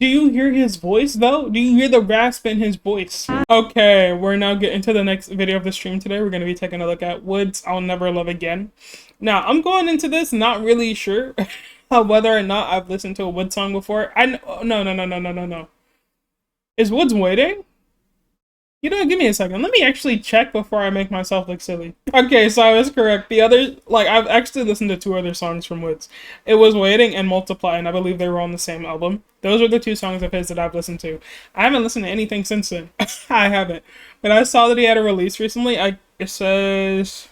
Do you hear his voice though? Do you hear the rasp in his voice? Okay, we're now getting to the next video of the stream today. We're going to be taking a look at woodz-i'll Never Love Again. Now, I'm going into this not really sure whether or not I've listened to a woodz song before. No. Is woodz waiting? You know, give me a second. Let me actually check before I make myself look silly. Okay, so I was correct. The other, I've actually listened to two other songs from woodz. It was Waiting and Multiply, and I believe they were on the same album. Those are the two songs of his that I've listened to. I haven't listened to anything since then. I haven't. But I saw that he had a release recently. It says...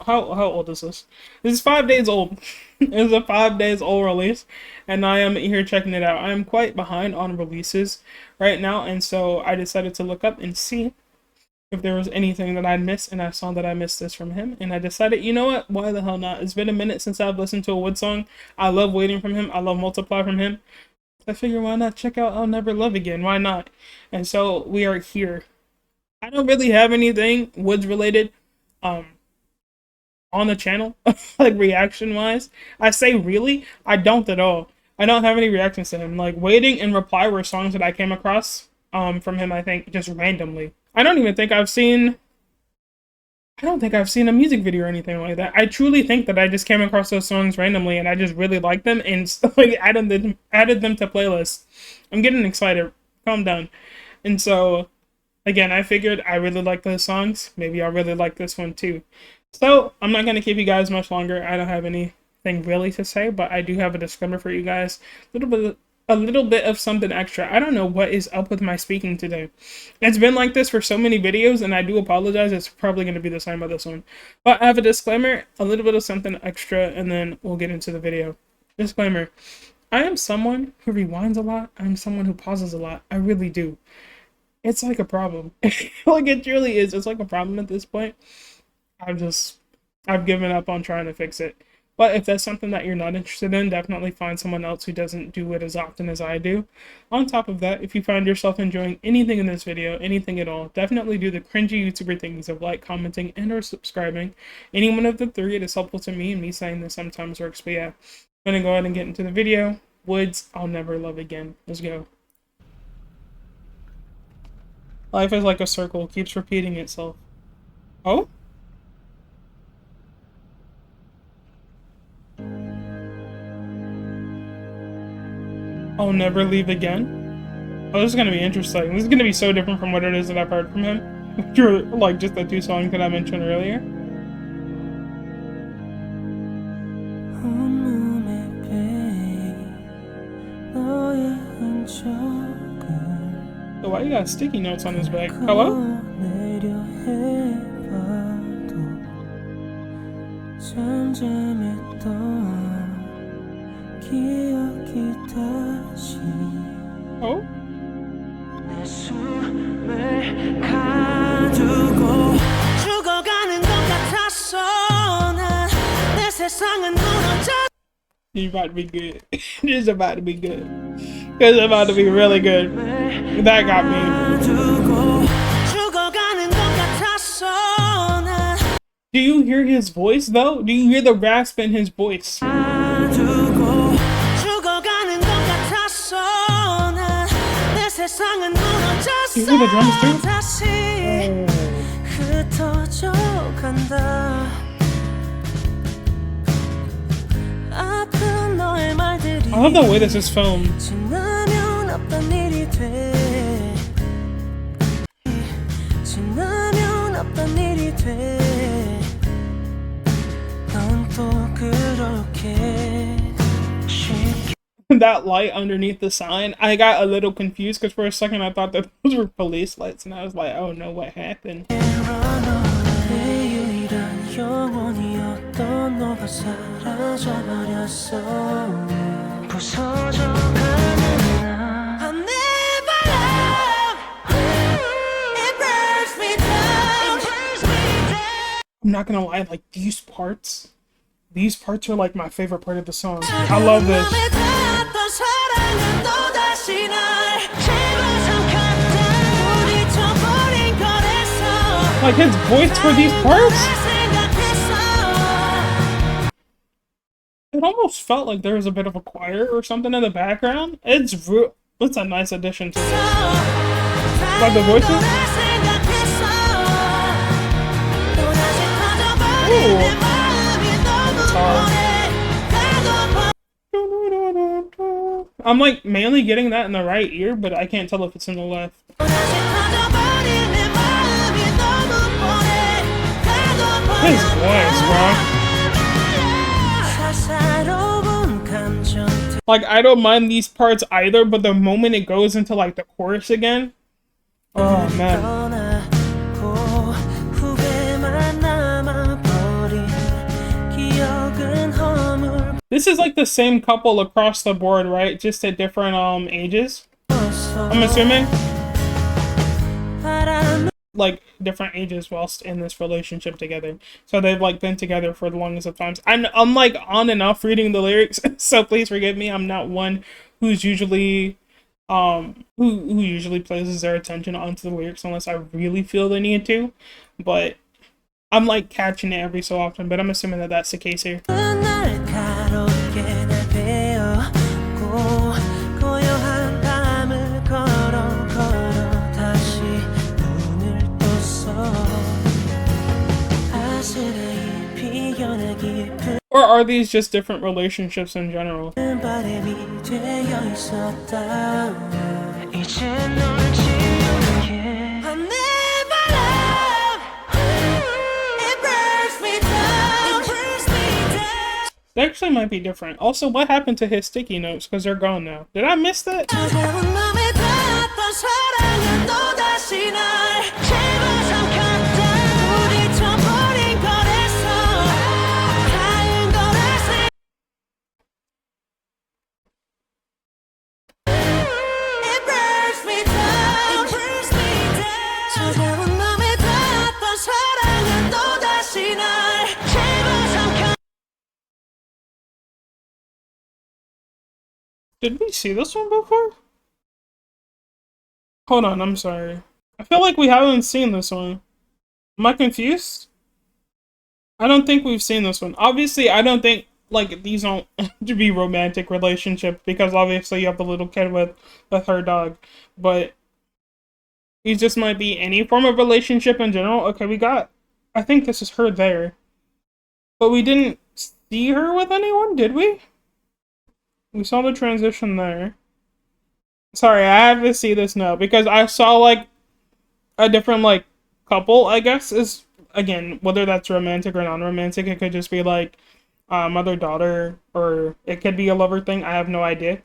How old is this? This is 5 days old. It's a 5 days old release, and I am here checking it out. I am quite behind on releases right now, and so I decided to look up and see if there was anything that I'd missed, and I saw that I missed this from him, and I decided, you know what, why the hell not? It's been a minute since I've listened to a woodz song. I love Waiting from him. I love Multiply from him. I figure, why not check out I'll Never Love Again? Why not? And so we are here. I don't really have anything woodz related on the channel, like reaction wise. I say really, I don't at all. I don't have any reactions to him. Like Waiting and Reply were songs that I came across from him, I think, just randomly. I don't think I've seen a music video or anything like that. I truly think that I just came across those songs randomly and I just really liked them and like added them to playlists. I'm getting excited. Calm down. And so again, I figured I really like those songs. Maybe I'll really like this one too. So I'm not going to keep you guys much longer. I don't have anything really to say, but I do have a disclaimer for you guys. A little bit of something extra. I don't know what is up with my speaking today. It's been like this for so many videos, and I do apologize. It's probably going to be the same with this one. But I have a disclaimer, a little bit of something extra, and then we'll get into the video. Disclaimer. I am someone who rewinds a lot. I'm someone who pauses a lot. I really do. It's like a problem. Like it truly is. It's like a problem at this point. I've given up on trying to fix it. But if that's something that you're not interested in, definitely find someone else who doesn't do it as often as I do. On top of that, if you find yourself enjoying anything in this video, anything at all, definitely do the cringy YouTuber things of like, commenting, and or subscribing. Any one of the three, it is helpful to me, and me saying this sometimes works. But yeah, I'm gonna go ahead and get into the video. woodz-i'll Never Love Again. Let's go. Life is like a circle, keeps repeating itself. Oh? I'll Never Leave Again. Oh, this is gonna be interesting. This is gonna be so different from what it is that I've heard from him. Which are like just the two songs that I mentioned earlier. So why you got sticky notes on his back? Hello? Oh? He's about to be good. This is about to be good. This is about to be really good. That got me. Do you hear his voice though? Do you hear the rasp in his voice? You hear the drums too? I love the way this is filmed. That light underneath the sign, I got a little confused because for a second I thought that those were police lights, and I was like, oh no, what happened? I'm not gonna lie, like these parts are like my favorite part of the song. I love this. Like his voice for these parts? It almost felt like there was a bit of a choir or something in the background. It's It's a nice addition to this. Like the voices? Ooh. Guitar. I'm like mainly getting that in the right ear, but I can't tell if it's in the left. His voice, bro. Like, I don't mind these parts either, but the moment it goes into like the chorus again, oh man. This is like the same couple across the board, right? Just at different ages, I'm assuming. Like different ages whilst in this relationship together. So they've like been together for the longest of times. I'm like on and off reading the lyrics, so please forgive me. I'm not one who's usually who usually places their attention onto the lyrics unless I really feel the need to. But I'm like catching it every so often, but I'm assuming that that's the case here. Or are these just different relationships in general? They actually might be different. Also, what happened to his sticky notes? Because they're gone now. Did I miss that? Did we see this one before? Hold on, I'm sorry. I feel like we haven't seen this one. Am I confused? I don't think we've seen this one. Obviously, I don't think, like, these don't to be romantic relationships because obviously you have the little kid with her dog. But these just might be any form of relationship in general. Okay, we got, I think this is her there. But we didn't see her with anyone, did we? We saw the transition there. Sorry, I have to see this now because I saw like a different like couple, I guess, is again, whether that's romantic or non-romantic, it could just be like mother-daughter, or it could be a lover thing. I have no idea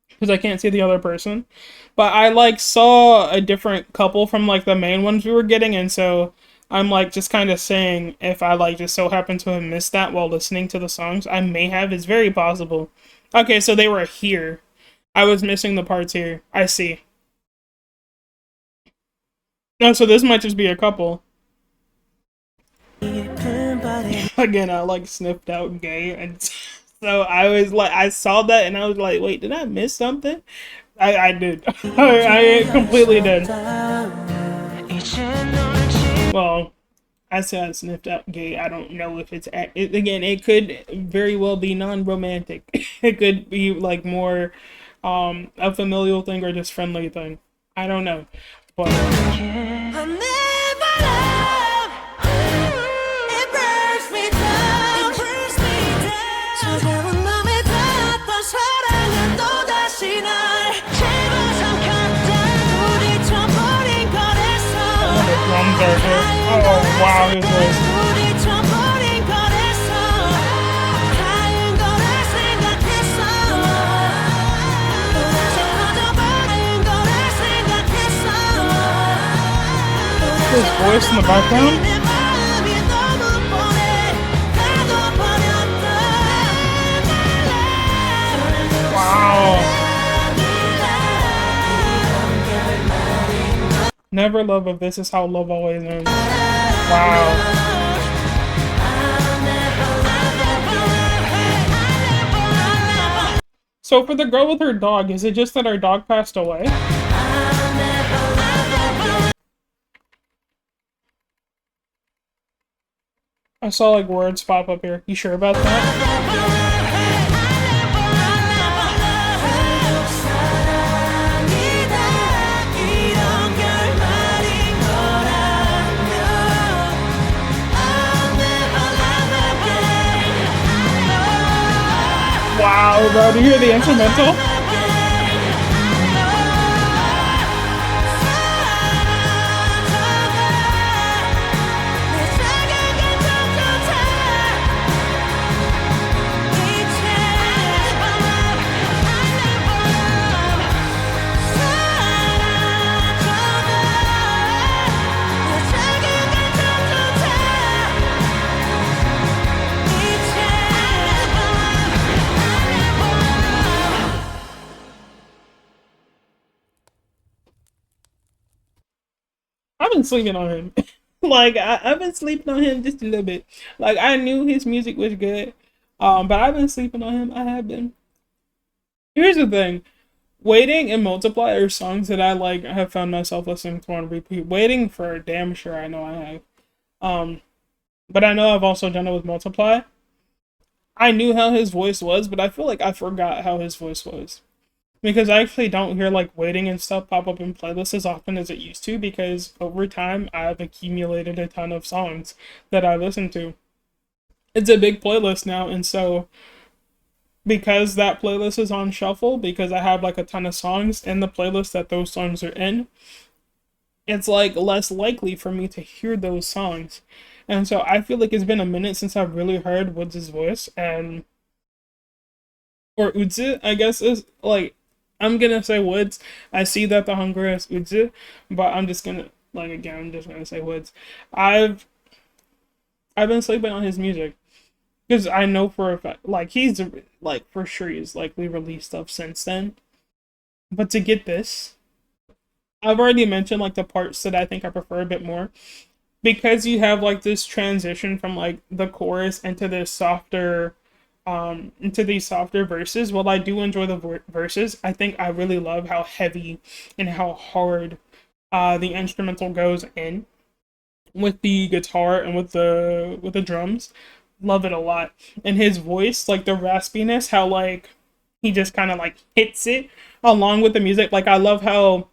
because I can't see the other person. But I like saw a different couple from like the main ones we were getting, and so I'm like just kind of saying if I like just so happen to have missed that while listening to the songs. I may have, it's very possible. Okay, so they were here. I was missing the parts here. I see. No, so this might just be a couple. Again, I like sniffed out gay, and so I was like, I saw that and I was like, wait, did I miss something? I did. I completely did. Well, I said I sniffed out gay. I don't know if it's again. It could very well be non-romantic. It could be like more a familial thing or just friendly thing. I don't know, but. Oh wow, his voice. His voice in the background. Wow. Never love of This Is How Love Always Ends. Wow. So for the girl with her dog, is it just that her dog passed away? I saw like words pop up here. You sure about that? bro. Do you hear the instrumental? I've been sleeping on him. Like I've been sleeping on him just a little bit. Like I knew his music was good, but I've been sleeping on him. I have been. Here's the thing: Waiting and Multiply are songs that I like. I have found myself listening to on repeat. Waiting for damn sure I know I have. Um, but I know I've also done it with Multiply. I knew how his voice was, but I feel like I forgot how his voice was. Because I actually don't hear like Waiting and stuff pop up in playlists as often as it used to, because over time I've accumulated a ton of songs that I listen to. It's a big playlist now, and so because that playlist is on shuffle, because I have like a ton of songs in the playlist that those songs are in, it's like less likely for me to hear those songs. And so I feel like it's been a minute since I've really heard woodz' voice, and or woodz', I guess is like I'm gonna say woodz'. I see that the hunger is woodz', but I'm just gonna like again I'm just gonna say woodz'. I've I've been sleeping on his music because I know for a fact like he's like for sure he's likely released stuff since then. But to get this, I've already mentioned like the parts that I think I prefer a bit more, because you have like this transition from like the chorus into this softer into these softer verses. While I do enjoy the verses, I think I really love how heavy and how hard the instrumental goes in with the guitar and with the drums. Love it a lot. And his voice, like the raspiness, how like he just kind of like hits it along with the music. Like I love how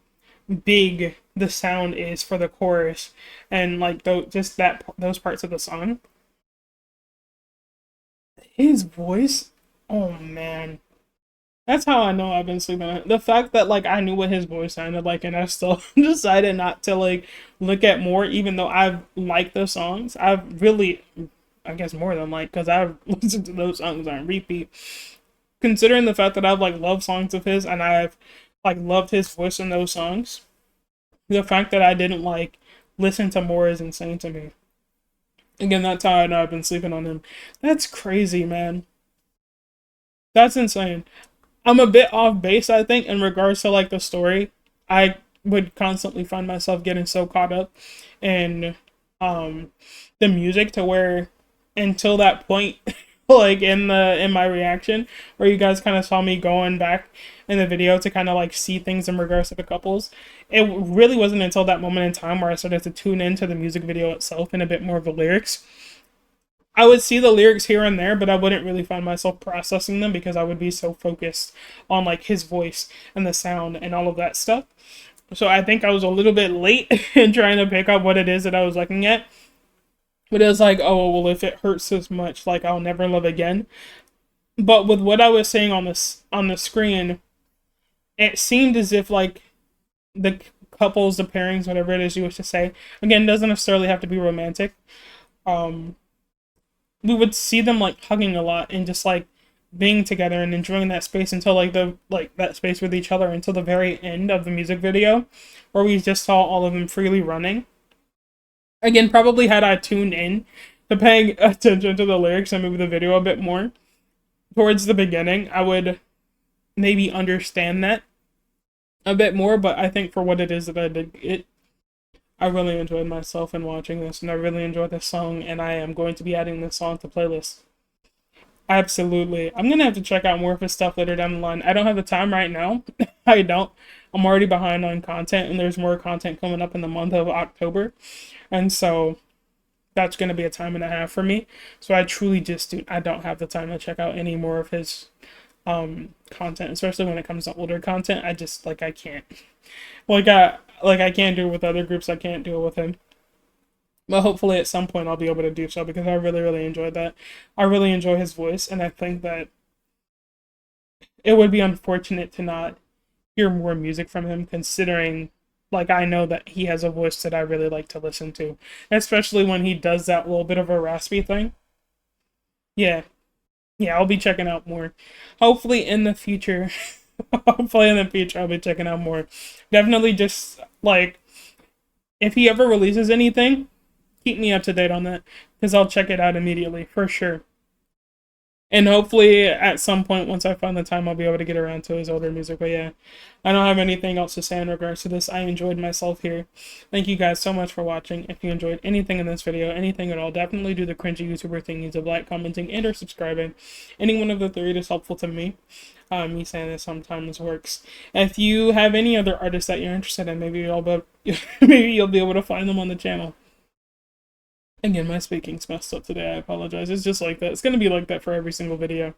big the sound is for the chorus and like just that those parts of the song. His voice, oh man, that's how I know I've been sleeping on it. The fact that like I knew what his voice sounded like and I still decided not to like look at more, even though I've liked the songs. I've really, I guess more than like, because I've listened to those songs on repeat. Considering the fact that I've like loved songs of his and I've like loved his voice in those songs, the fact that I didn't like listen to more is insane to me. Again, that's how I know I've been sleeping on him. That's crazy, man. That's insane. I'm a bit off base, I think, in regards to like the story. I would constantly find myself getting so caught up in um the music to where until that point like in my reaction where you guys kind of saw me going back in the video to kind of like see things in regards to the couples, it really wasn't until that moment in time where I started to tune into the music video itself and a bit more of the lyrics. I would see the lyrics here and there, but I wouldn't really find myself processing them because I would be so focused on like his voice and the sound and all of that stuff. So I think I was a little bit late in trying to pick up what it is that I was looking at. But it was like, oh well, if it hurts this much, like I'll never love again. But with what I was saying on the screen, it seemed as if like the couples, the pairings, whatever it is you wish to say, again, doesn't necessarily have to be romantic. Um, we would see them like hugging a lot and just like being together and enjoying that space until like that space with each other until the very end of the music video, where we just saw all of them freely running. Again, probably had I tuned in to paying attention to the lyrics and maybe the video a bit more towards the beginning, I would maybe understand that a bit more. But I think for what it is that I did, I really enjoyed myself in watching this, and I really enjoyed this song, and I am going to be adding this song to playlist. Absolutely. I'm gonna have to check out more of his stuff later down the line. I don't have the time right now. I don't. I'm already behind on content, and there's more content coming up in the month of October. And so that's going to be a time and a half for me. So I truly I don't have the time to check out any more of his content, especially when it comes to older content. I just like I can't. I can't do it with other groups. I can't do it with him. But hopefully at some point I'll be able to do so, because I really, really enjoyed that. I really enjoy his voice, and I think that it would be unfortunate to not hear more music from him, considering like I know that he has a voice that I really like to listen to, especially when he does that little bit of a raspy thing. Yeah, yeah, I'll be checking out more. Hopefully in the future, hopefully in the future I'll be checking out more. Definitely just like if he ever releases anything, keep me up to date on that because I'll check it out immediately for sure. And hopefully at some point, once I find the time, I'll be able to get around to his older music. But yeah, I don't have anything else to say in regards to this. I enjoyed myself here. Thank you guys so much for watching. If you enjoyed anything in this video, anything at all, definitely do the cringy YouTuber thingies of like, commenting, and or subscribing. Any one of the three is helpful to me. Me saying this sometimes works. If you have any other artists that you're interested in, maybe maybe you'll be able to find them on the channel. Again, my speaking's messed up today. I apologize. It's just like that. It's going to be like that for every single video.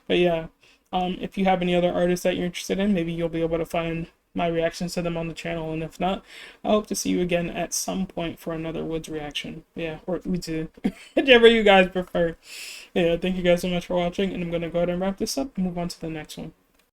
But yeah, if you have any other artists that you're interested in, maybe you'll be able to find my reactions to them on the channel. And if not, I hope to see you again at some point for another woodz reaction. Yeah, or woodz, whichever you guys prefer. Yeah, thank you guys so much for watching. And I'm going to go ahead and wrap this up and move on to the next one.